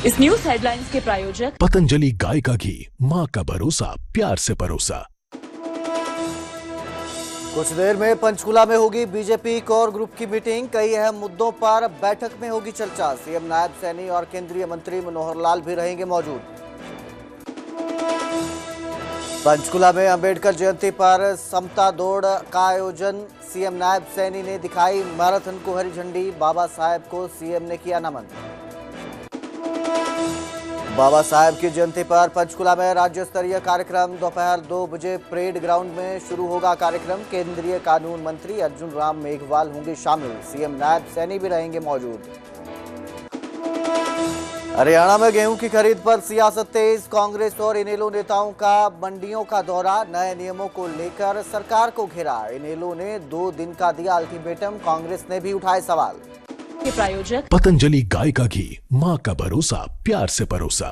इस news headlines के प्रायोजक पतंजलि गाय का घी, माँ का भरोसा, प्यार से परोसा। कुछ देर में पंचकुला में होगी बीजेपी कोर ग्रुप की मीटिंग। कई अहम मुद्दों पर बैठक में होगी चर्चा। सीएम नायब सैनी और केंद्रीय मंत्री मनोहर लाल भी रहेंगे मौजूद। पंचकुला में अंबेडकर जयंती पर समता दौड़ का आयोजन। सीएम नायब सैनी ने दिखाई मैराथन को हरी झंडी। बाबा साहेब को सीएम ने किया नमन। बाबा साहेब की जयंती पर पंचकुला में राज्य स्तरीय कार्यक्रम। दोपहर 2 बजे परेड ग्राउंड में शुरू होगा कार्यक्रम। केंद्रीय कानून मंत्री अर्जुन राम मेघवाल होंगे शामिल। सीएम नायब सैनी भी रहेंगे मौजूद। हरियाणा में गेहूं की खरीद पर सियासत तेज। कांग्रेस और इनेलो नेताओं का मंडियों का दौरा। नए नियमों को लेकर सरकार को घेरा। इनेलो ने 2 दिन का दिया अल्टीमेटम। कांग्रेस ने भी उठाए सवाल। के प्रायोजक पतंजलि गाय का घी, माँ का भरोसा, प्यार से परोसा।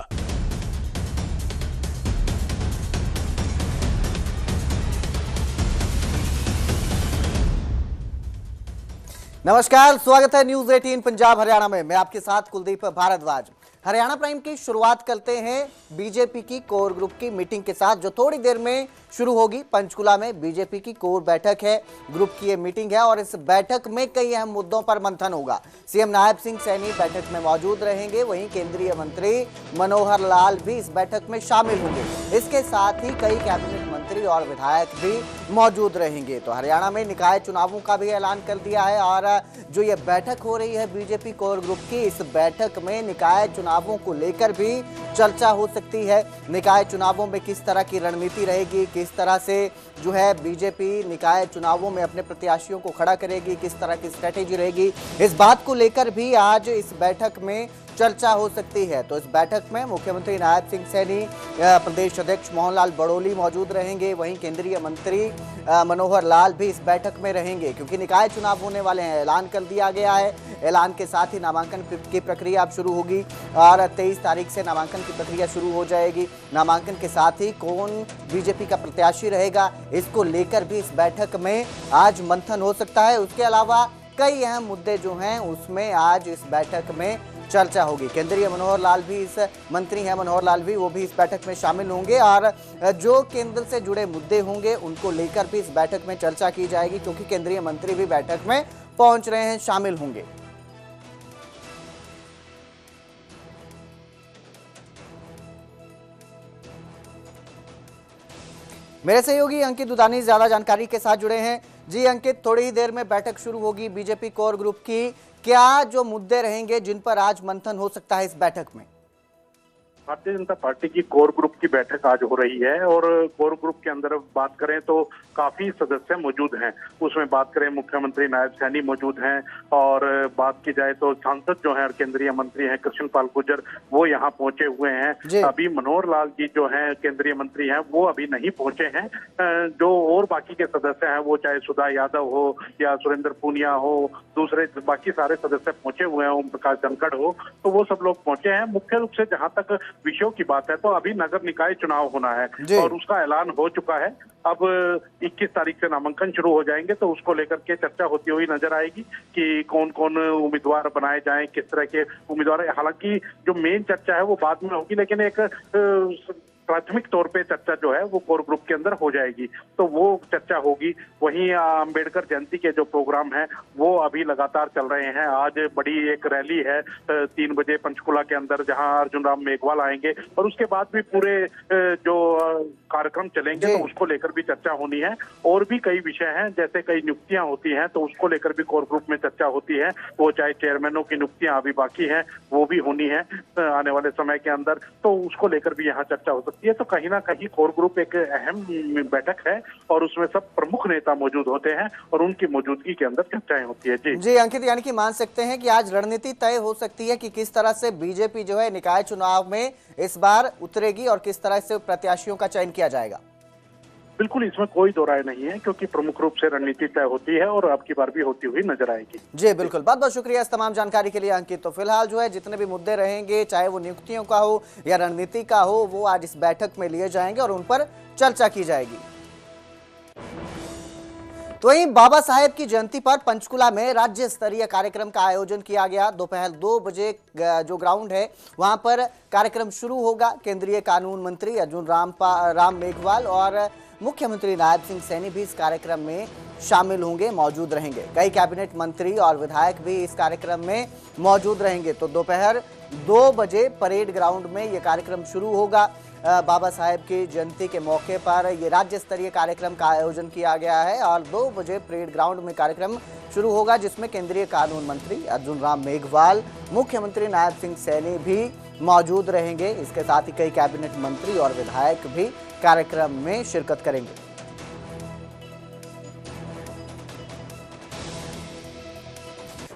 नमस्कार, स्वागत है न्यूज 18 पंजाब हरियाणा में। मैं आपके साथ कुलदीप भारद्वाज। हरियाणा प्राइम की शुरुआत करते हैं बीजेपी की कोर ग्रुप की मीटिंग के साथ, जो थोड़ी देर में शुरू होगी। पंचकुला में बीजेपी की कोर बैठक है, ग्रुप की ये मीटिंग है और इस बैठक में कई अहम मुद्दों पर मंथन होगा। सीएम नायब सिंह सैनी बैठक में मौजूद रहेंगे। वहीं केंद्रीय मंत्री मनोहर लाल भी इस बैठक में शामिल होंगे। इसके साथ ही कई कैबिनेट मंत्री और विधायक भी मौजूद रहेंगे। तो हरियाणा में निकाय चुनावों का भी ऐलान कर दिया है और जो ये बैठक हो रही है बीजेपी कोर ग्रुप की, इस बैठक में निकाय चुनावों को लेकर भी चर्चा हो सकती है। निकाय चुनावों में किस तरह की रणनीति रहेगी, किस तरह से जो है बीजेपी निकाय चुनावों में अपने प्रत्याशियों को खड़ा करेगी, किस तरह की स्ट्रेटेजी रहेगी, इस बात को लेकर भी आज इस बैठक में चर्चा हो सकती है। तो इस बैठक में मुख्यमंत्री नायब सिंह सैनी, प्रदेश अध्यक्ष मोहनलाल बड़ोली मौजूद रहेंगे। वहीं केंद्रीय मंत्री मनोहर लाल भी इस बैठक में रहेंगे, क्योंकि निकाय चुनाव होने वाले हैं। ऐलान कर दिया गया है। ऐलान के साथ ही नामांकन की प्रक्रिया अब शुरू होगी और 23 तारीख से नामांकन की प्रक्रिया शुरू हो जाएगी। नामांकन के साथ ही कौन बीजेपी का प्रत्याशी रहेगा, इसको लेकर भी इस बैठक में आज मंथन हो सकता है। उसके अलावा कई अहम मुद्दे जो हैं उसमें आज इस बैठक में चर्चा होगी। केंद्रीय मनोहर लाल भी, इस मंत्री हैं मनोहर लाल भी, वो भी इस बैठक में शामिल होंगे और जो केंद्र से जुड़े मुद्दे होंगे उनको लेकर भी इस बैठक में चर्चा की जाएगी, क्योंकि केंद्रीय मंत्री भी बैठक में पहुंच रहे हैं, शामिल होंगे। मेरे सहयोगी अंकित दुदानी ज्यादा जानकारी के साथ जुड़े हैं। जी अंकित, थोड़ी ही देर में बैठक शुरू होगी बीजेपी कोर ग्रुप की। क्या जो मुद्दे रहेंगे जिन पर आज मंथन हो सकता है इस बैठक में? भारतीय जनता पार्टी की कोर ग्रुप की बैठक आज हो रही है और कोर ग्रुप के अंदर बात करें तो काफी सदस्य मौजूद हैं। उसमें बात करें मुख्यमंत्री नायब सैनी मौजूद हैं और बात की जाए तो सांसद जो हैं और केंद्रीय मंत्री हैं कृष्णपाल गुर्जर, वो यहाँ पहुंचे हुए हैं। अभी मनोहर लाल जी जो हैं केंद्रीय मंत्री हैं वो अभी नहीं पहुंचे हैं। जो और बाकी के सदस्य हैं, वो चाहे सुधा यादव हो या सुरेंद्र पूनिया हो, दूसरे बाकी सारे सदस्य पहुंचे हुए हैं, ओम प्रकाश धनखड़ हो, तो वो सब लोग पहुंचे हैं। मुख्य रूप से जहां तक विषयों की बात है तो अभी नगर निकाय चुनाव होना है और उसका ऐलान हो चुका है। अब 21 तारीख से नामांकन शुरू हो जाएंगे, तो उसको लेकर के चर्चा होती हुई नजर आएगी कि कौन कौन उम्मीदवार बनाए जाएं, किस तरह के उम्मीदवार। हालांकि जो मेन चर्चा है वो बाद में होगी, लेकिन एक प्राथमिक तौर पे चर्चा जो है वो कोर ग्रुप के अंदर हो जाएगी, तो वो चर्चा होगी। वहीं अंबेडकर जयंती के जो प्रोग्राम है वो अभी लगातार चल रहे हैं। आज बड़ी एक रैली है 3 बजे पंचकुला के अंदर, जहां अर्जुन राम मेघवाल आएंगे और उसके बाद भी पूरे जो कार्यक्रम चलेंगे तो उसको लेकर भी चर्चा होनी है। और भी कई विषय हैं, जैसे कई नियुक्तियां होती हैं तो उसको लेकर भी कोर ग्रुप में चर्चा होती है। वो चाहे चेयरमैनों की नियुक्तियां अभी बाकी हैं वो भी होनी है आने वाले समय के अंदर, तो उसको लेकर भी यहाँ चर्चा हो सकती है। तो कहीं ना कहीं कोर ग्रुप एक अहम बैठक है और उसमें सब प्रमुख नेता मौजूद होते हैं और उनकी मौजूदगी के अंदर चर्चाएं होती है। जी अंकित, यानी कि मान सकते हैं कि आज रणनीति तय हो सकती है कि किस तरह से बीजेपी जो है निकाय चुनाव में इस बार उतरेगी और किस तरह से प्रत्याशियों का चयन किया जाएगा। बिल्कुल, इसमें कोई दो राय नहीं है, क्योंकि प्रमुख रूप से रणनीति तय होती है और अब की बार भी होती हुई नजर आएगी। जी बिल्कुल, बहुत बहुत शुक्रिया इस तमाम जानकारी के लिए अंकित। तो फिलहाल जो है जितने भी मुद्दे रहेंगे, चाहे वो नियुक्तियों का हो या रणनीति का हो, वो आज इस बैठक में लिए जाएंगे और उन पर चर्चा की जाएगी। तो वहीं बाबा साहेब की जयंती पर पंचकुला में राज्य स्तरीय कार्यक्रम का आयोजन किया गया। दोपहर 2 बजे जो ग्राउंड है वहां पर कार्यक्रम शुरू होगा। केंद्रीय कानून मंत्री अर्जुन राम मेघवाल और मुख्यमंत्री नायब सिंह सैनी भी इस कार्यक्रम में शामिल होंगे, मौजूद रहेंगे। कई कैबिनेट मंत्री और विधायक भी इस कार्यक्रम में मौजूद रहेंगे। तो दोपहर 2 बजे परेड ग्राउंड में ये कार्यक्रम शुरू होगा। बाबा साहेब की जयंती के मौके पर ये राज्य स्तरीय कार्यक्रम का आयोजन किया गया है और 2 बजे परेड ग्राउंड में कार्यक्रम शुरू होगा, जिसमें केंद्रीय कानून मंत्री अर्जुन राम मेघवाल, मुख्यमंत्री नायब सिंह सैनी भी मौजूद रहेंगे। इसके साथ ही कई कैबिनेट मंत्री और विधायक भी कार्यक्रम में शिरकत करेंगे।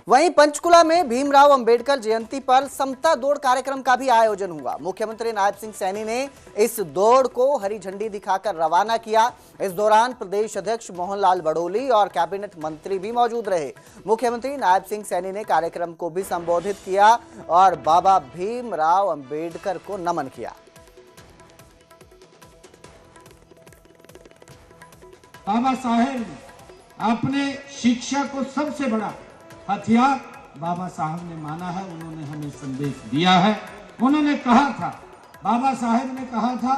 वहीं पंचकुला में भीमराव अंबेडकर जयंती पर समता दौड़ कार्यक्रम का भी आयोजन हुआ। मुख्यमंत्री नायब सिंह सैनी ने इस दौड़ को हरी झंडी दिखाकर रवाना किया। इस दौरान प्रदेश अध्यक्ष मोहनलाल बड़ोली और कैबिनेट मंत्री भी मौजूद रहे। मुख्यमंत्री नायब सिंह सैनी ने कार्यक्रम को भी संबोधित किया और बाबा भीमराव अंबेडकर को नमन किया। बाबा साहेब अपने शिक्षा को सबसे बड़ा हथियार बाबा साहब ने माना है। उन्होंने हमें संदेश दिया है। उन्होंने कहा था, बाबा साहेब ने कहा था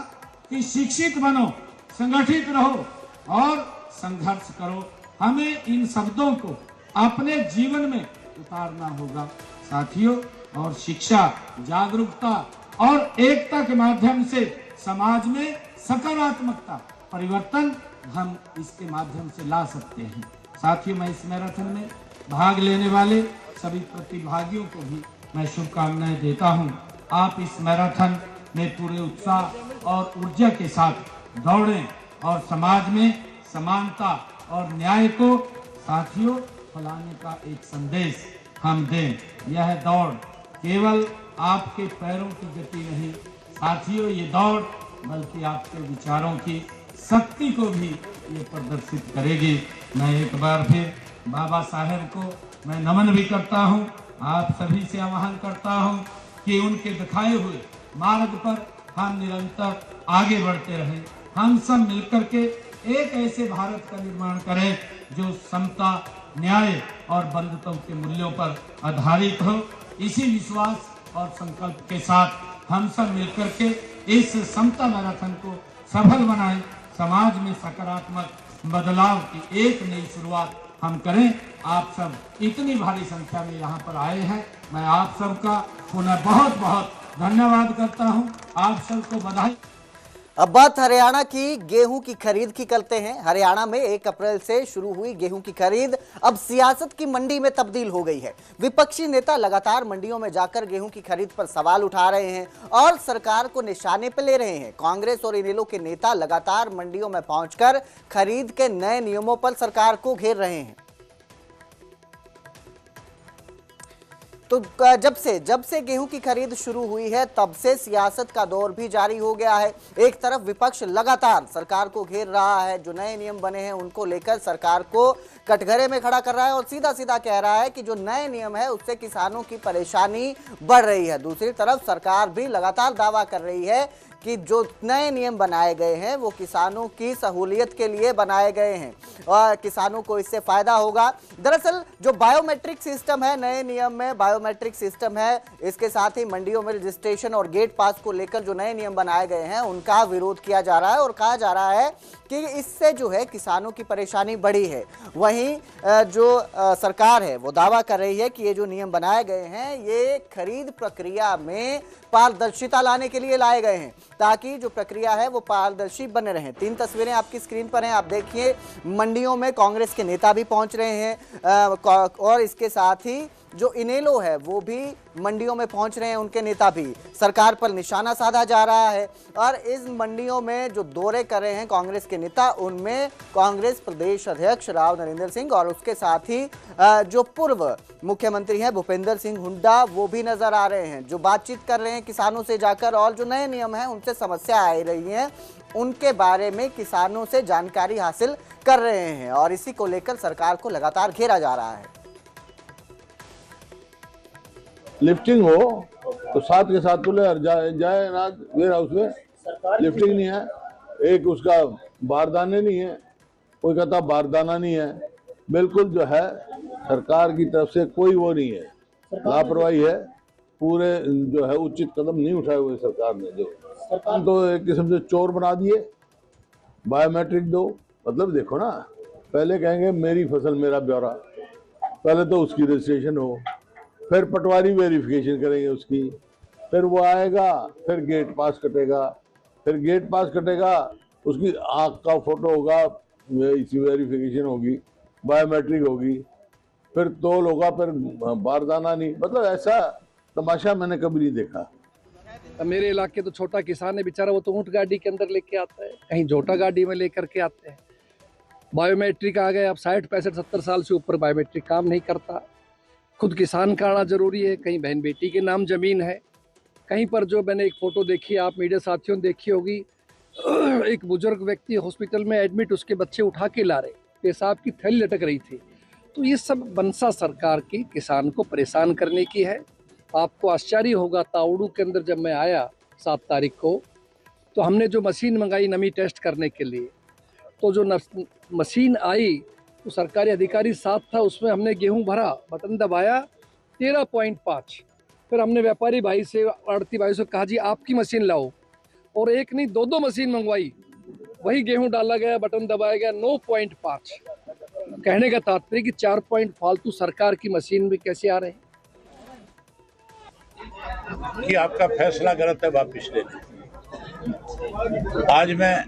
कि शिक्षित बनो, संगठित रहो और संघर्ष करो। हमें इन शब्दों को अपने जीवन में उतारना होगा साथियों। और शिक्षा, जागरूकता और एकता के माध्यम से समाज में सकारात्मकता, परिवर्तन हम इसके माध्यम से ला सकते हैं। साथियों, मैं इस मैराथन में भाग लेने वाले सभी प्रतिभागियों को भी मैं शुभकामनाएं देता हूं। आप इस मैराथन में पूरे उत्साह और ऊर्जा के साथ दौड़ें और समाज में समानता और न्याय को साथियों फैलाने का एक संदेश हम दें। यह दौड़ केवल आपके पैरों की गति नहीं साथियों, ये दौड़ बल्कि आपके विचारों की शक्ति को भी ये प्रदर्शित करेगी। मैं एक बार फिर बाबा साहेब को मैं नमन भी करता हूं। आप सभी से आह्वान करता हूं कि उनके दिखाए हुए मार्ग पर हम निरंतर आगे बढ़ते रहें। हम सब मिलकर के एक ऐसे भारत का निर्माण करें जो समता, न्याय और बंधुत्व के मूल्यों पर आधारित हो। इसी विश्वास और संकल्प के साथ हम सब मिलकर के इस समता मैराथन को सफल बनाएं। समाज में सकारात्मक बदलाव की एक नई शुरुआत हम करें। आप सब इतनी भारी संख्या में यहाँ पर आए हैं, मैं आप सबका पुनः बहुत बहुत धन्यवाद करता हूँ। आप सबको बधाई। अब बात हरियाणा की गेहूं की खरीद की करते हैं। हरियाणा में 1 अप्रैल से शुरू हुई गेहूं की खरीद अब सियासत की मंडी में तब्दील हो गई है। विपक्षी नेता लगातार मंडियों में जाकर गेहूं की खरीद पर सवाल उठा रहे हैं और सरकार को निशाने पर ले रहे हैं। कांग्रेस और इनेलो के नेता लगातार मंडियों में पहुंचकर खरीद के नए नियमों पर सरकार को घेर रहे हैं। तो जब से गेहूं की खरीद शुरू हुई है तब से सियासत का दौर भी जारी हो गया है। एक तरफ विपक्ष लगातार सरकार को घेर रहा है, जो नए नियम बने हैं उनको लेकर सरकार को कटघरे में खड़ा कर रहा है और सीधा सीधा कह रहा है कि जो नए नियम है उससे किसानों की परेशानी बढ़ रही है। दूसरी तरफ सरकार भी लगातार दावा कर रही है कि जो नए नियम बनाए गए हैं वो किसानों की सहूलियत के लिए बनाए गए हैं और किसानों को इससे फायदा होगा। दरअसल जो बायोमेट्रिक सिस्टम है, नए नियम में बायोमेट्रिक सिस्टम है, इसके साथ ही मंडियों में रजिस्ट्रेशन और गेट पास को लेकर जो नए नियम बनाए गए हैं उनका विरोध किया जा रहा है और कहा जा रहा है कि इससे जो है किसानों की परेशानी बढ़ी है। वहीं जो सरकार है वो दावा कर रही है कि ये जो नियम बनाए गए हैं ये खरीद प्रक्रिया में पारदर्शिता लाने के लिए लाए गए हैं ताकि जो प्रक्रिया है वो पारदर्शी बने रहे। 3 तस्वीरें आपकी स्क्रीन पर हैं, आप देखिए। मंडियों में कांग्रेस के नेता भी पहुंच रहे हैं और इसके साथ ही जो इनेलो है वो भी मंडियों में पहुंच रहे हैं, उनके नेता भी। सरकार पर निशाना साधा जा रहा है और इस मंडियों में जो दौरे कर रहे हैं कांग्रेस के नेता, उनमें कांग्रेस प्रदेश अध्यक्ष राव नरेंद्र सिंह और उसके साथ ही जो पूर्व मुख्यमंत्री हैं भूपेंद्र सिंह हुड्डा वो भी नजर आ रहे हैं, जो बातचीत कर रहे हैं किसानों से जाकर और जो नए नियम हैं उनसे समस्या आ रही है उनके बारे में किसानों से जानकारी हासिल कर रहे हैं और इसी को लेकर सरकार को लगातार घेरा जा रहा है। लिफ्टिंग हो तो साथ के साथ तुले जाए ना वेयर हाउस में। लिफ्टिंग नहीं है, एक उसका बारदाने नहीं है, कोई कहता बारदाना नहीं है। बिल्कुल जो है सरकार की तरफ से कोई वो नहीं है, लापरवाही है, पूरे जो है उचित कदम नहीं उठाए हुए सरकार ने। जो तो एक किस्म से चोर बना दिए। बायोमेट्रिक दो, मतलब देखो ना, पहले कहेंगे मेरी फसल मेरा ब्यौरा, पहले तो उसकी रजिस्ट्रेशन हो, फिर पटवारी वेरिफिकेशन करेंगे उसकी, फिर वो आएगा, फिर गेट पास कटेगा, फिर गेट पास कटेगा, उसकी आँख का फोटो होगा, इसी वेरिफिकेशन होगी, बायोमेट्रिक होगी, फिर तोल होगा, फिर बारदाना नहीं। मतलब ऐसा तमाशा मैंने कभी नहीं देखा। मेरे इलाके तो छोटा किसान है बेचारा, वो तो ऊँट गाड़ी के अंदर लेके आता है, कहीं झोटा गाड़ी में लेकर के आते हैं। बायोमेट्रिक आ गए, अब 60, 65, 70 साल से ऊपर बायोमेट्रिक काम नहीं करता। खुद किसान का आना जरूरी है, कहीं बहन बेटी के नाम जमीन है, कहीं पर जो मैंने एक फ़ोटो देखी, आप मीडिया साथियों ने देखी होगी, एक बुजुर्ग व्यक्ति हॉस्पिटल में एडमिट, उसके बच्चे उठा के ला रहे, पेशाब की थैली लटक रही थी। तो ये सब मनसा सरकार की किसान को परेशान करने की है। आपको आश्चर्य होगा, ताउड़ू के अंदर जब मैं आया 7 तारीख को, तो हमने जो मशीन मंगाई नमी टेस्ट करने के लिए, तो जो मशीन आई तो सरकारी अधिकारी साथ था, उसमें हमने गेहूं भरा, बटन दबाया 13.5। फिर हमने व्यापारी भाई से, आड़ती भाई से कहा जी आपकी मशीन लाओ, और एक नहीं 2 मशीन मंगवाई, वही गेहूं डाला गया, बटन दबाया गया 9.5। कहने का तात्पर्य कि 4 पॉइंट फालतू सरकार की मशीन में कैसे आ रहे हैं। कि आपका फैसला गलत है, वापिस ले लें। आज मैं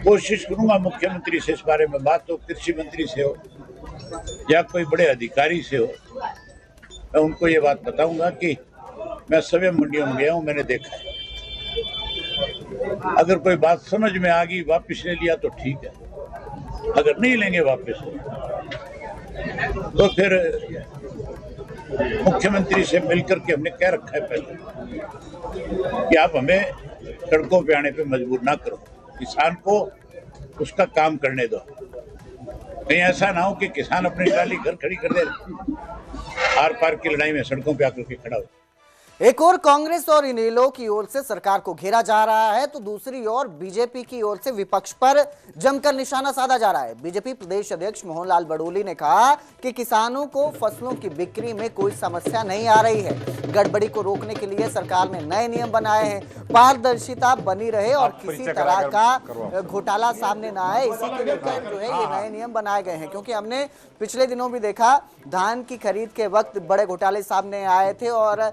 कोशिश करूंगा मुख्यमंत्री से इस बारे में बात हो, कृषि मंत्री से हो या कोई बड़े अधिकारी से हो, मैं उनको ये बात बताऊंगा कि मैं सभी मंडियों में गया हूं, मैंने देखा है। अगर कोई बात समझ में आ गई, वापिस ले लिया तो ठीक है, अगर नहीं लेंगे वापिस तो फिर मुख्यमंत्री से मिलकर के हमने कह रखा है पहले कि आप हमें सड़कों पे आने पे मजबूर ना करो, किसान को उसका काम करने दो। कहीं ऐसा ना हो कि किसान अपनी ट्राली घर खड़ी कर दे, आर पार की लड़ाई में सड़कों पे आकर के खड़ा हो। एक और कांग्रेस और इनेलो की ओर से सरकार को घेरा जा रहा है, तो दूसरी ओर बीजेपी की ओर से विपक्ष पर जमकर निशाना साधा जा रहा है। बीजेपी प्रदेश अध्यक्ष मोहनलाल बड़ोली ने कहा कि किसानों को फसलों की बिक्री में कोई समस्या नहीं आ रही है। गड़बड़ी को रोकने के लिए सरकार ने नए नियम बनाए हैं, पारदर्शिता बनी रहे और किसी तरह का घोटाला सामने ना आए, इसी के लेकर जो है ये नए नियम बनाए गए हैं। क्योंकि हमने पिछले दिनों भी देखा, धान की खरीद के वक्त बड़े घोटाले सामने आए थे, और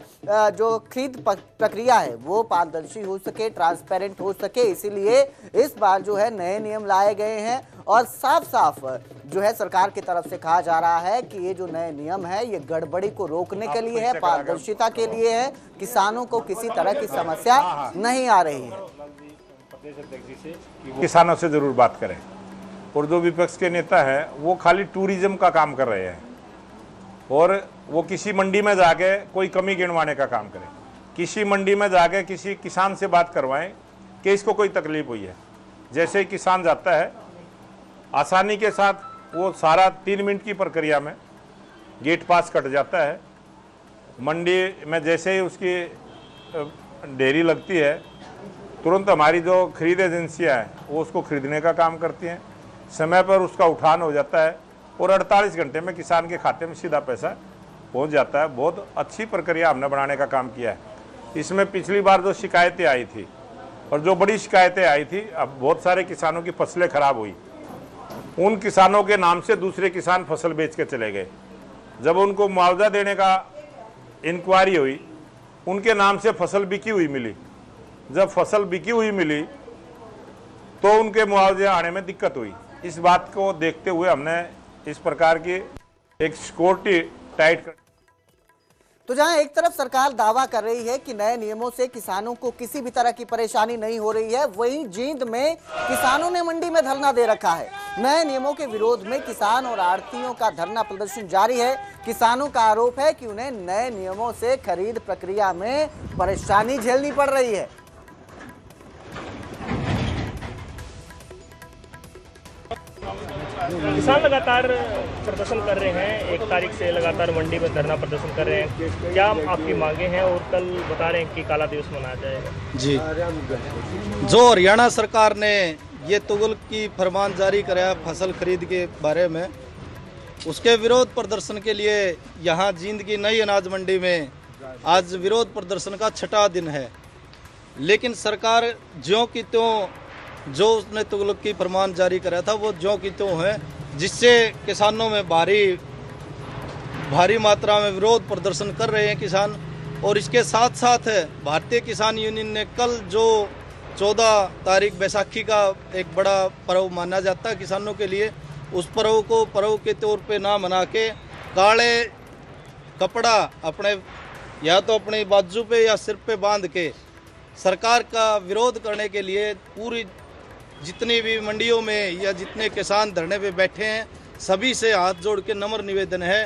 जो खरीद प्रक्रिया है वो पारदर्शी हो सके, ट्रांसपेरेंट हो सके, इसीलिए इस बार जो है नए नियम लाए गए हैं। और साफ साफ जो है सरकार की तरफ से कहा जा रहा है कि ये जो नए नियम है ये गड़बड़ी को रोकने के लिए है, पारदर्शिता के लिए है, किसानों को किसी तरह की समस्या नहीं आ रही है। किसानों से जरूर बात करें, और जो विपक्ष के नेता है वो खाली टूरिज्म का काम कर रहे हैं, और वो किसी मंडी में जाके कोई कमी गिनवाने का काम करें, किसी मंडी में जाके किसी किसान से बात करवाएं कि इसको कोई तकलीफ हुई है। जैसे ही किसान जाता है, आसानी के साथ वो सारा 3 मिनट की प्रक्रिया में गेट पास कट जाता है। मंडी में जैसे ही उसकी डेयरी लगती है, तुरंत हमारी जो खरीद एजेंसियाँ हैं वो उसको खरीदने का काम करती हैं, समय पर उसका उठान हो जाता है, और 48 घंटे में किसान के खाते में सीधा पैसा पहुंच जाता है। बहुत अच्छी प्रक्रिया हमने बनाने का काम किया है। इसमें पिछली बार जो शिकायतें आई थी, और जो बड़ी शिकायतें आई थी, अब बहुत सारे किसानों की फसलें खराब हुई, उन किसानों के नाम से दूसरे किसान फसल बेच के चले गए। जब उनको मुआवजा देने का इंक्वायरी हुई, उनके नाम से फसल बिकी हुई मिली। जब फसल बिकी हुई मिली तो उनके मुआवजे आने में दिक्कत हुई। इस बात को देखते हुए हमने इस प्रकार की एक सिक्योरिटी टाइट कर। तो जहां एक तरफ सरकार दावा कर रही है कि नए नियमों से किसानों को किसी भी तरह की परेशानी नहीं हो रही है, वहीं जींद में किसानों ने मंडी में धरना दे रखा है। नए नियमों के विरोध में किसान और आड़तियों का धरना प्रदर्शन जारी है। किसानों का आरोप है कि उन्हें नए नियमों से खरीद प्रक्रिया में परेशानी झेलनी पड़ रही है। किसान लगातार प्रदर्शन कर रहे हैं, 1 तारीख से लगातार मंडी में धरना प्रदर्शन कर रहे हैं। क्या आपकी मांगे हैं, और कल बता रहे हैं कि काला दिवस मनाया जाएगा? जी, जो हरियाणा सरकार ने ये तुगलक की फरमान जारी कराया फसल खरीद के बारे में, उसके विरोध प्रदर्शन के लिए यहाँ जींद की नई अनाज मंडी में आज विरोध प्रदर्शन का 6वां दिन है। लेकिन सरकार ज्यों की त्यों जो उसने तुगलक की फरमान जारी कराया था वो ज्यों की त्यों है, जिससे किसानों में भारी मात्रा में विरोध प्रदर्शन कर रहे हैं किसान। और इसके साथ साथ भारतीय किसान यूनियन ने कल जो 14 तारीख बैसाखी का एक बड़ा पर्व माना जाता है किसानों के लिए, उस पर्व को पर्व के तौर पे ना मना के काले कपड़ा अपने या तो अपने बाजू पे या सिर पे बांध के सरकार का विरोध करने के लिए पूरी जितनी भी मंडियों में या जितने किसान धरने पे बैठे हैं सभी से हाथ जोड़ के नम्र निवेदन है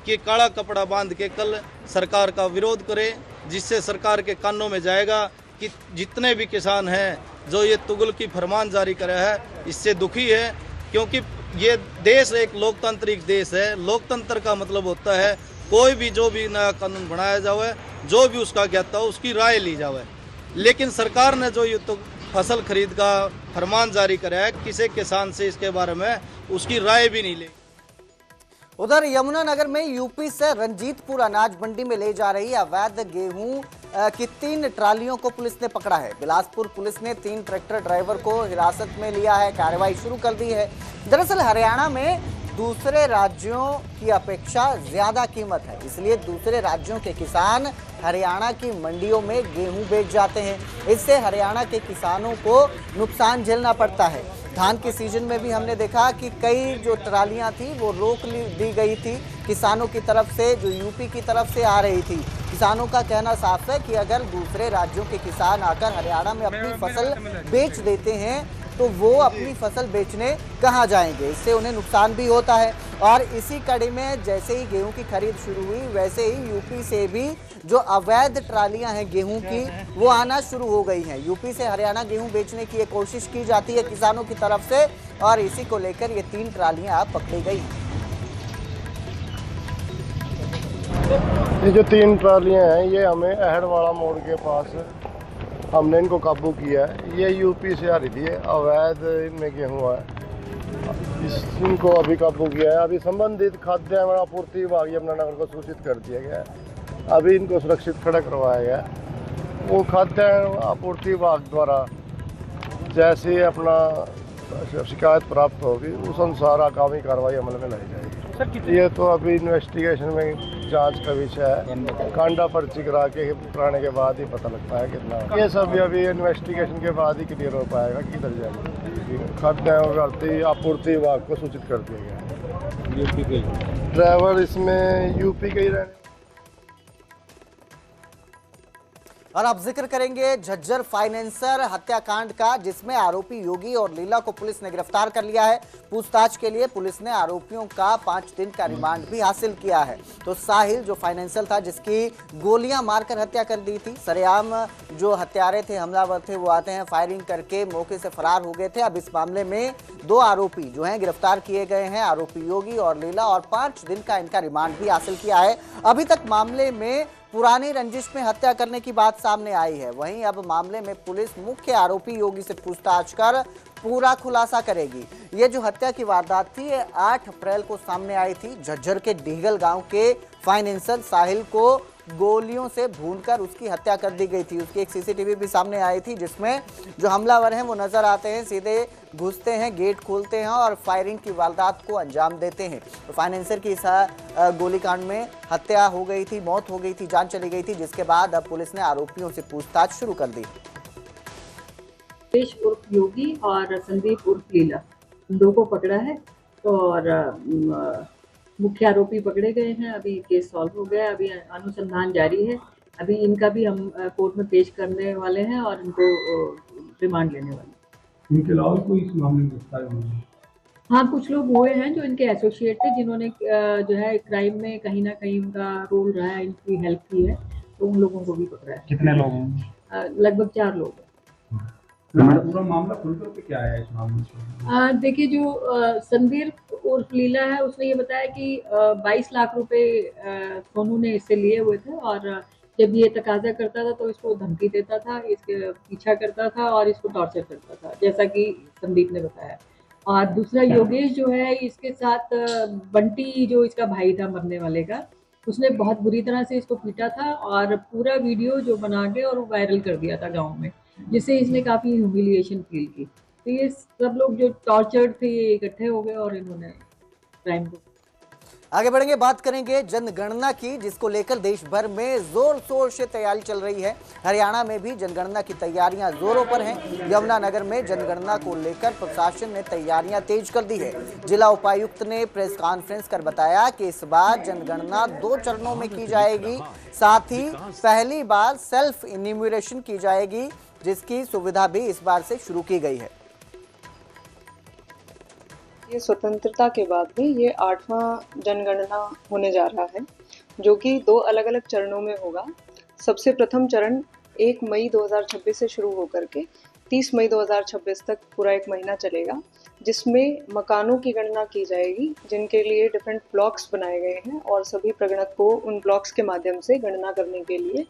कि काला कपड़ा बांध के कल सरकार का विरोध करें, जिससे सरकार के कानों में जाएगा कि जितने भी किसान हैं जो ये तुगलक की फरमान जारी करा है इससे दुखी है। क्योंकि ये देश एक लोकतांत्रिक देश है। लोकतंत्र का मतलब होता है कोई भी जो भी नया कानून बनाया जाए, जो भी उसका ज्ञाता हो उसकी राय ली जाए। लेकिन सरकार ने जो ये तो फसल खरीद का फरमान जारी कराया है, किसी किसान से इसके बारे में उसकी राय भी नहीं ली। उधर यमुनानगर में यूपी से रंजीतपुर अनाज मंडी में ले जा रही अवैध गेहूं की 3 ट्रालियों को पुलिस ने पकड़ा है। बिलासपुर पुलिस ने 3 ट्रैक्टर ड्राइवर को हिरासत में लिया है, कार्रवाई शुरू कर दी है। दरअसल हरियाणा में दूसरे राज्यों की अपेक्षा ज्यादा कीमत है, इसलिए दूसरे राज्यों के किसान हरियाणा की मंडियों में गेहूं बेच जाते हैं। इससे हरियाणा के किसानों को नुकसान झेलना पड़ता है। धान के सीजन में भी हमने देखा कि कई जो ट्रालियां थी वो रोक दी गई थी किसानों की तरफ से, जो यूपी की तरफ से आ रही थी। किसानों का कहना साफ है कि अगर दूसरे राज्यों के किसान आकर हरियाणा में अपनी फसल बेच देते हैं तो वो अपनी फसल बेचने कहाँ जाएंगे, इससे उन्हें नुकसान भी होता है। और इसी कड़ी में जैसे ही गेहूं की खरीद शुरू हुई वैसे ही यूपी से भी जो अवैध ट्रालियां हैं गेहूं की वो आना शुरू हो गई हैं। यूपी से हरियाणा गेहूं बेचने की कोशिश की जाती है किसानों की तरफ से, और इसी को लेकर ये 3 ट्रालियां पकड़ी गई। ये जो 3 ट्रालियां हैं ये हमें अहड़वाड़ा मोड़ के पास हमने इनको काबू किया है। ये यूपी से आ रही थी, अवैध में गेहूँ है, इनको अभी काबू किया है। अभी संबंधित खाद्य एवं आपूर्ति विभाग यमुनानगर को सूचित कर दिया गया है। अभी इनको सुरक्षित खड़ा करवाया गया है। वो खाद्य आपूर्ति विभाग द्वारा जैसे अपना शिकायत प्राप्त होगी उस अनुसार आगामी कार्रवाई अमल में लाई जाएगी। ये तो अभी इन्वेस्टिगेशन में जांच का विषय है। कांडा पर्ची करा के कराने के बाद ही पता लगता है कितना। ये सब अभी इन्वेस्टिगेशन के बाद ही क्लियर हो पाएगा किधर जाएगा। खाद्य आपूर्ति विभाग को सूचित कर दिया गया है। यूपी के ड्राइवर इसमें यूपी के ही रहने। और अब जिक्र करेंगे झज्जर फाइनेंसर हत्याकांड का, जिसमें आरोपी योगी और लीला को पुलिस ने गिरफ्तार कर लिया है। पूछताछ के लिए पुलिस ने आरोपियों का 5 दिन का रिमांड भी हासिल किया है। तो साहिल जो फाइनेंसर था जिसकी गोलियां मारकर हत्या कर दी थी, सरेआम जो हत्यारे थे, हमलावर थे, वो आते हैं फायरिंग करके मौके से फरार हो गए थे। अब इस मामले में 2 आरोपी जो हैं गिरफ्तार किए गए हैं, आरोपी योगी और लीला, और 5 दिन का इनका रिमांड भी हासिल किया है। अभी तक मामले में पुरानी रंजिश में हत्या करने की बात सामने आई है। वहीं अब मामले में पुलिस मुख्य आरोपी योगी से पूछताछ कर पूरा खुलासा करेगी। ये जो हत्या की वारदात थी ये 8 अप्रैल को सामने आई थी। झज्जर के डीगल गांव के फाइनेंसर साहिल को गोलियों से भूनकर उसकी हत्या कर दी गई थी। उसकी एक सीसीटीवी भी सामने आई थी जिसमें जो हमलावर हैं वो नजर आते हैं, सीधे घुसते हैं, गेट खोलते हैं और फायरिंग की वारदात को अंजाम देते हैं। तो फाइनेंसर की इस गोलीकांड में हत्या हो गई थी, मौत हो गई थी, जान चली गई थी, जिसके बाद अब पुलिस ने आरोपियों से पूछताछ शुरू कर दी। उर्फ योगी और संदीप उर्फ लीला, इन 2 को पकड़ा है और मुख्य आरोपी पकड़े गए हैं। अभी केस सॉल्व हो गया, अभी अनुसंधान जारी है। अभी इनका भी हम कोर्ट में पेश करने वाले हैं और इनको रिमांड लेने वाले हैं। इनके अलावा कोई इस मामले में गिरफ्तार हुए हैं? हाँ, कुछ लोग हुए हैं जो इनके एसोसिएट थे, जिन्होंने जो है क्राइम में कहीं ना कहीं उनका रोल रहा है, इनकी हेल्प की है, तो उन लोगों को भी पकड़ा है। कितने लोग हैं? लगभग 4 लोग। पूरा मामला खुलकर के क्या है इस मामले में? देखिए, जो संदीप उर्फ लीला है उसने ये बताया कि 22 लाख रुपए सोनू ने इससे लिए हुए थे और जब ये तकाजा करता था तो इसको धमकी देता था, इसके पीछा करता था और इसको टॉर्चर करता था, जैसा कि संदीप ने बताया। और दूसरा योगेश जो है, इसके साथ बंटी जो इसका भाई था मरने वाले का, उसने बहुत बुरी तरह से इसको पीटा था और पूरा वीडियो जो बना के और वायरल कर दिया था गांव में, जिससे इसने काफ़ी ह्यूमिलिएशन फील की। तो ये सब लोग जो टॉर्चर्ड थे ये इकट्ठे हो गए और इन्होंने क्राइम को। आगे बढ़ेंगे, बात करेंगे जनगणना की, जिसको लेकर देश भर में जोर शोर से तैयारी चल रही है। हरियाणा में भी जनगणना की तैयारियां जोरों पर हैं। यमुनानगर में जनगणना को लेकर प्रशासन ने तैयारियां तेज कर दी है। जिला उपायुक्त ने प्रेस कॉन्फ्रेंस कर बताया कि इस बार जनगणना 2 चरणों में की जाएगी। साथ ही पहली बार सेल्फ इन्यूमरेशन की जाएगी, जिसकी सुविधा भी इस बार से शुरू की गई है। ये स्वतंत्रता के बाद में ये 8वां जनगणना होने जा रहा है, जो कि 2 अलग अलग चरणों में होगा। सबसे प्रथम चरण 1 मई 2026 से शुरू होकर के 30 मई 2026 तक पूरा 1 महीना चलेगा, जिसमें मकानों की गणना की जाएगी, जिनके लिए डिफरेंट ब्लॉक्स बनाए गए हैं और सभी प्रगणक को उन ब्लॉक्स के माध्यम से गणना करने के लिए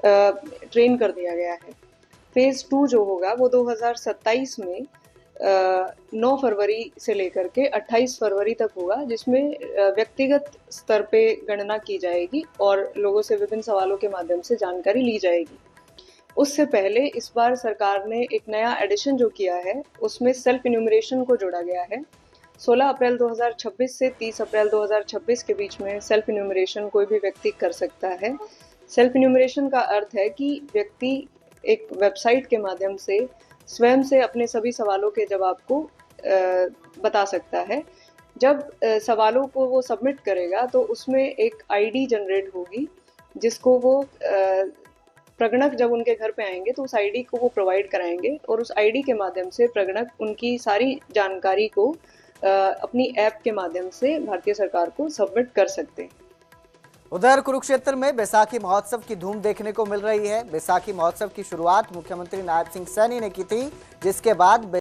ट्रेन कर दिया गया है। फेज़ 2 जो होगा वो 2027 में 9 फरवरी से लेकर के 28 फरवरी तक होगा, जिसमें व्यक्तिगत स्तर पे गणना की जाएगी और लोगों से विभिन्न सवालों के माध्यम से जानकारी ली जाएगी। उससे पहले इस बार सरकार ने एक नया एडिशन जो किया है, उसमें सेल्फ इन्यूमरेशन को जोड़ा गया है। 16 अप्रैल 2026 से 30 अप्रैल 2026 के बीच में सेल्फ इन्यूमरेशन कोई भी व्यक्ति कर सकता है। सेल्फ इन्यूमरेशन का अर्थ है कि व्यक्ति एक वेबसाइट के माध्यम से स्वयं से अपने सभी सवालों के जवाब को बता सकता है। जब सवालों को वो सबमिट करेगा तो उसमें एक आईडी जनरेट होगी, जिसको वो प्रगणक जब उनके घर पे आएंगे तो उस आईडी को वो प्रोवाइड कराएंगे और उस आईडी के माध्यम से प्रगणक उनकी सारी जानकारी को अपनी ऐप के माध्यम से भारतीय सरकार को सबमिट कर सकते हैं। उधर कुरुक्षेत्र में बैसाखी महोत्सव की धूम देखने को मिल रही है। बैसाखी महोत्सव की शुरुआत मुख्यमंत्री नायब सिंह सैनी ने की थी, जिसके बाद